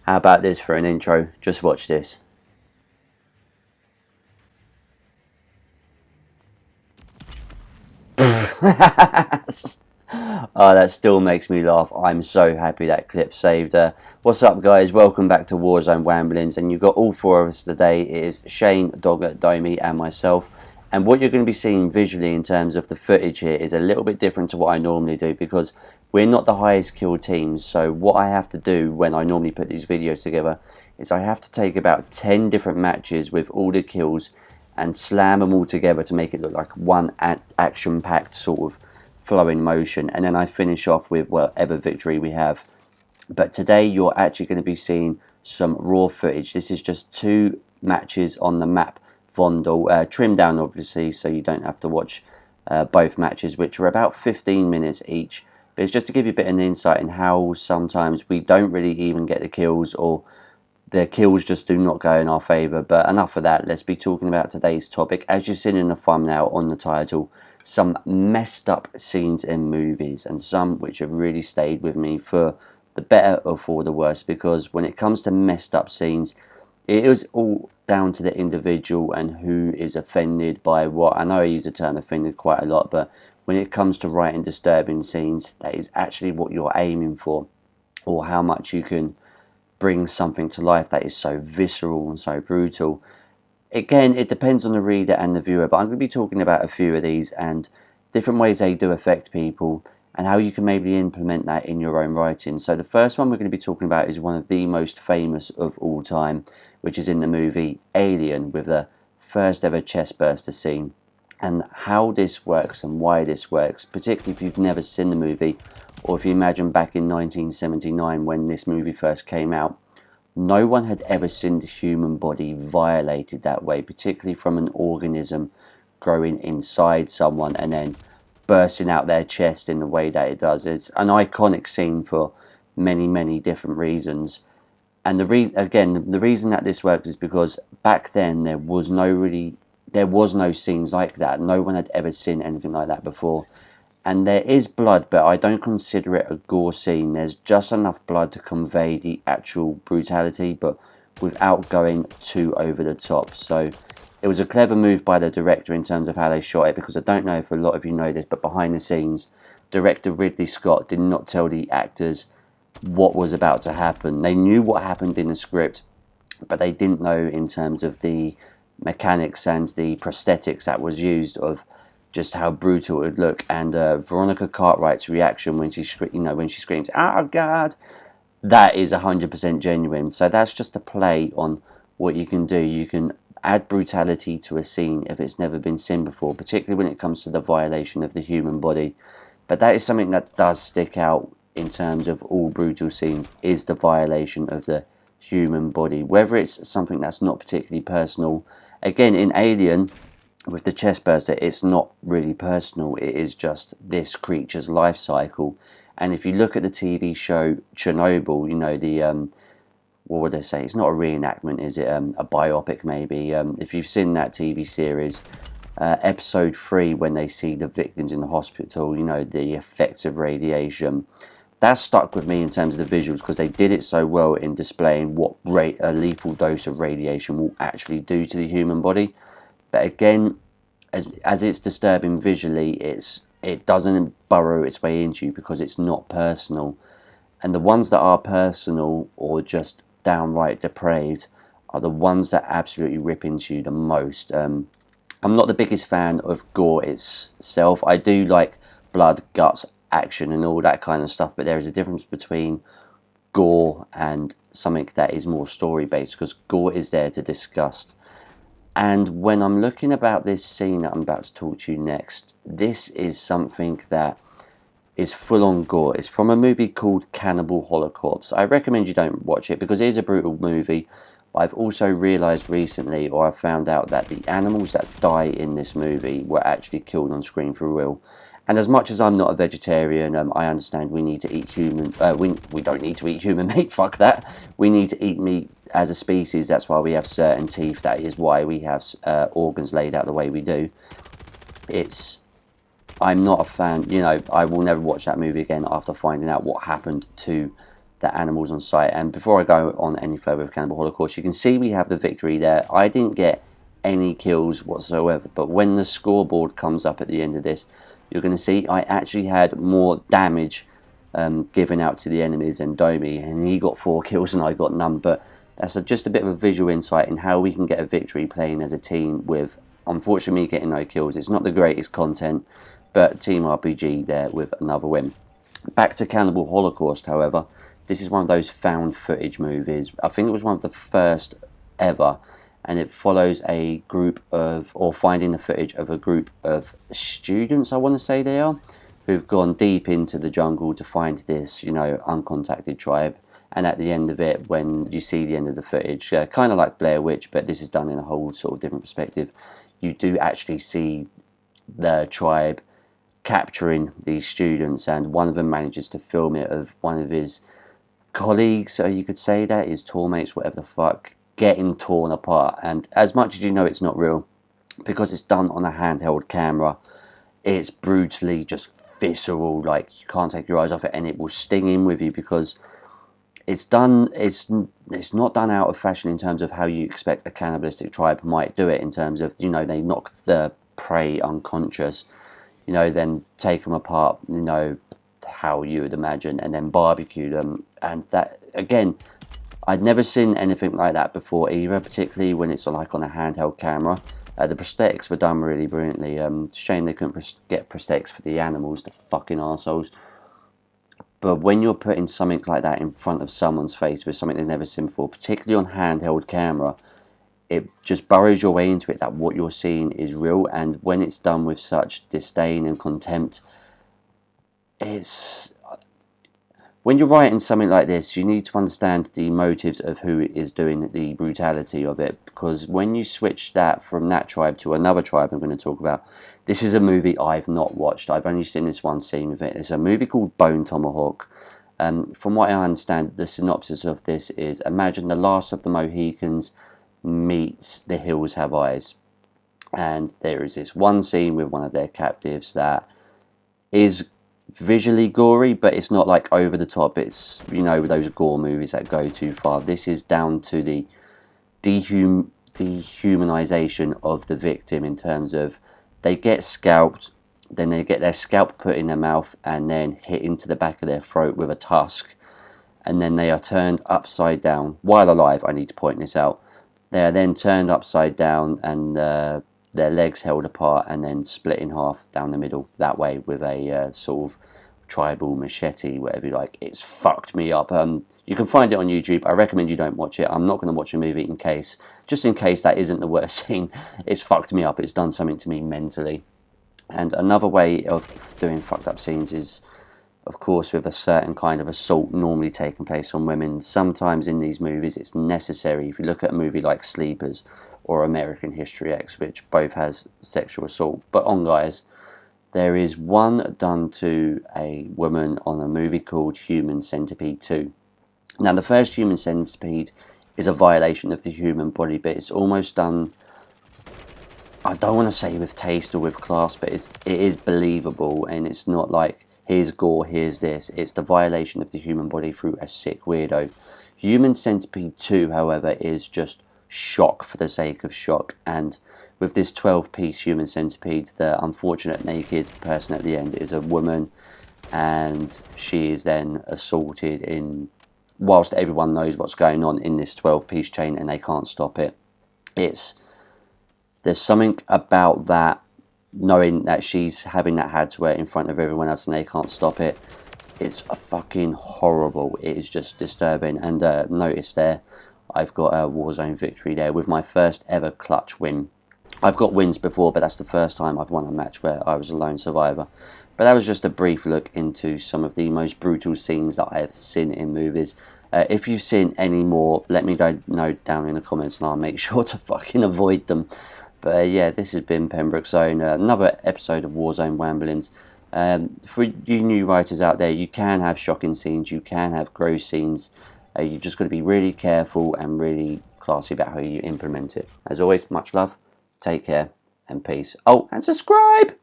How about this for an intro? Just watch this. Oh, that still makes me laugh. I'm so happy that clip saved. What's up, guys? Welcome back to Warzone Wamblings, and you've got all four of us today. It is Shane, Dogger, Domi, and myself. And what you're going to be seeing visually in terms of the footage here is a little bit different to what I normally do, because we're not the highest kill teams. So what I have to do when I normally put these videos together is I have to take about 10 different matches with all the kills and slam them all together to make it look like one action-packed sort of flowing motion, and then I finish off with whatever victory we have. But today you're actually going to be seeing some raw footage. This is just 2 matches on the map Vondel, trimmed down obviously so you don't have to watch both matches, which are about 15 minutes each. But it's just to give you a bit of an insight in how sometimes we don't really even get the kills, or the kills just do not go in our favour. But enough of that, let's be talking about today's topic. As you've seen in the thumbnail on the title, some messed up scenes in movies, and some which have really stayed with me for the better or for the worse, because when it comes to messed up scenes, it is all down to the individual and who is offended by what. I know I use the term offended quite a lot, but when it comes to writing disturbing scenes, that is actually what you're aiming for, or how much you can bring something to life that is so visceral and so brutal. Again, it depends on the reader and the viewer, but I'm going to be talking about a few of these and different ways they do affect people, and how you can maybe implement that in your own writing. So the first one we're going to be talking about is one of the most famous of all time, which is in the movie Alien, with the first ever chestburster scene. And how this works and why this works, particularly if you've never seen the movie, or if you imagine back in 1979 when this movie first came out, no one had ever seen the human body violated that way, particularly from an organism growing inside someone and then bursting out their chest in the way that it does. It's an iconic scene for many, many different reasons. And the reason that this works is because back then there was no scenes like that. No one had ever seen anything like that before. And there is blood, but I don't consider it a gore scene. There's just enough blood to convey the actual brutality, but without going too over the top. So it was a clever move by the director in terms of how they shot it, because I don't know if a lot of you know this, but behind the scenes, director Ridley Scott did not tell the actors what was about to happen. They knew what happened in the script, but they didn't know in terms of the mechanics and the prosthetics that was used of just how brutal it would look. And Veronica Cartwright's reaction when she screams, "Oh God!" that is 100% genuine. So that's just a play on what you can do. You can add brutality to a scene if it's never been seen before, particularly when it comes to the violation of the human body. But that is something that does stick out in terms of all brutal scenes, is the violation of the human body, whether it's something that's not particularly personal. Again, in Alien, with the chestburster, it's not really personal. It is just this creature's life cycle. And if you look at the TV show Chernobyl, you know, the what would I say? It's not a reenactment, is it? A biopic, maybe. If you've seen that TV series, episode 3, when they see the victims in the hospital, you know, the effects of radiation, that stuck with me in terms of the visuals, because they did it so well in displaying what a lethal dose of radiation will actually do to the human body. But again, as it's disturbing visually, it doesn't burrow its way into you because it's not personal. And the ones that are personal or just downright depraved are the ones that absolutely rip into you the most. I'm not the biggest fan of gore itself. I do like blood, guts, action and all that kind of stuff, but there is a difference between gore and something that is more story based, because gore is there to disgust. And when I'm looking about this scene that I'm about to talk to you next, this is something that is full on gore. It's from a movie called Cannibal Holocaust. I recommend you don't watch it because it is a brutal movie. But I've also realised recently, or I've found out, that the animals that die in this movie were actually killed on screen for real. And as much as I'm not a vegetarian, I understand we need to eat human. We don't need to eat human meat. Fuck that. We need to eat meat as a species. That's why we have certain teeth. That is why we have organs laid out the way we do. I'm not a fan. You know, I will never watch that movie again after finding out what happened to the animals on site. And before I go on any further with Cannibal Holocaust, you can see we have the victory there. I didn't get any kills whatsoever, but when the scoreboard comes up at the end of this, you're going to see I actually had more damage given out to the enemies than Domi, and he got 4 kills and I got none. But that's just a bit of a visual insight in how we can get a victory playing as a team with, unfortunately, me getting no kills. It's not the greatest content, but Team RPG there with another win. Back to Cannibal Holocaust, however, this is one of those found footage movies. I think it was one of the first ever, and it follows a group of, or finding the footage of a group of students, I want to say they are, who've gone deep into the jungle to find this, uncontacted tribe. And at the end of it, when you see the end of the footage, kind of like Blair Witch, but this is done in a whole sort of different perspective, you do actually see the tribe capturing these students, and one of them manages to film it of one of his colleagues, so you could say that, his tourmates, whatever the fuck, getting torn apart. And as much as you know it's not real, because it's done on a handheld camera, it's brutally just visceral, like you can't take your eyes off it, and it will sting in with you, because it's not done out of fashion in terms of how you expect a cannibalistic tribe might do it, in terms of, they knock the prey unconscious, then take them apart, how you would imagine, and then barbecue them. And that, again, I'd never seen anything like that before either, particularly when it's like on a handheld camera. The prosthetics were done really brilliantly. Shame they couldn't get prosthetics for the animals, the fucking arseholes. But when you're putting something like that in front of someone's face with something they've never seen before, particularly on handheld camera, it just burrows your way into it that what you're seeing is real. And when it's done with such disdain and contempt, when you're writing something like this, you need to understand the motives of who is doing the brutality of it. Because when you switch that from that tribe to another tribe I'm going to talk about, this is a movie I've not watched. I've only seen this one scene of it. It's a movie called Bone Tomahawk. From what I understand, the synopsis of this is, imagine the last of the Mohicans meets The Hills Have Eyes. And there is this one scene with one of their captives that is visually gory, but it's not like over the top. It's, those gore movies that go too far. This is down to the dehumanization of the victim, in terms of they get scalped, then they get their scalp put in their mouth and then hit into the back of their throat with a tusk, and then they are turned upside down while alive. I need to point this out. They are then turned upside down, and their legs held apart and then split in half down the middle that way with a sort of tribal machete, whatever you like. It's fucked me up. You can find it on YouTube. I recommend you don't watch it. I'm not going to watch a movie just in case that isn't the worst scene. It's fucked me up. It's done something to me mentally. And another way of doing fucked up scenes is, of course, with a certain kind of assault normally taking place on women. Sometimes in these movies it's necessary. If you look at a movie like Sleepers or American History X, which both has sexual assault, but on guys, there is one done to a woman on a movie called Human Centipede 2. Now, the first Human Centipede is a violation of the human body, but it's almost done, I don't want to say with taste or with class, but it is believable, and it's not like, here's gore, here's this. It's the violation of the human body through a sick weirdo. Human Centipede 2, however, is just shock for the sake of shock. And with this 12-piece Human Centipede, the unfortunate naked person at the end is a woman, and she is then assaulted whilst everyone knows what's going on in this 12-piece chain and they can't stop it. There's something about that, knowing that she's having that had to wear in front of everyone else and they can't stop it. It's a fucking horrible. It is just disturbing. And notice there, I've got a Warzone victory there with my first ever clutch win. I've got wins before, but that's the first time I've won a match where I was a lone survivor. But that was just a brief look into some of the most brutal scenes that I have seen in movies. If you've seen any more, let me know down in the comments and I'll make sure to fucking avoid them. But yeah, this has been Pembroke Zone, another episode of Warzone Wamblings. For you new writers out there, you can have shocking scenes, you can have gross scenes. You just got to be really careful and really classy about how you implement it. As always, much love, take care, and peace. Oh, and subscribe!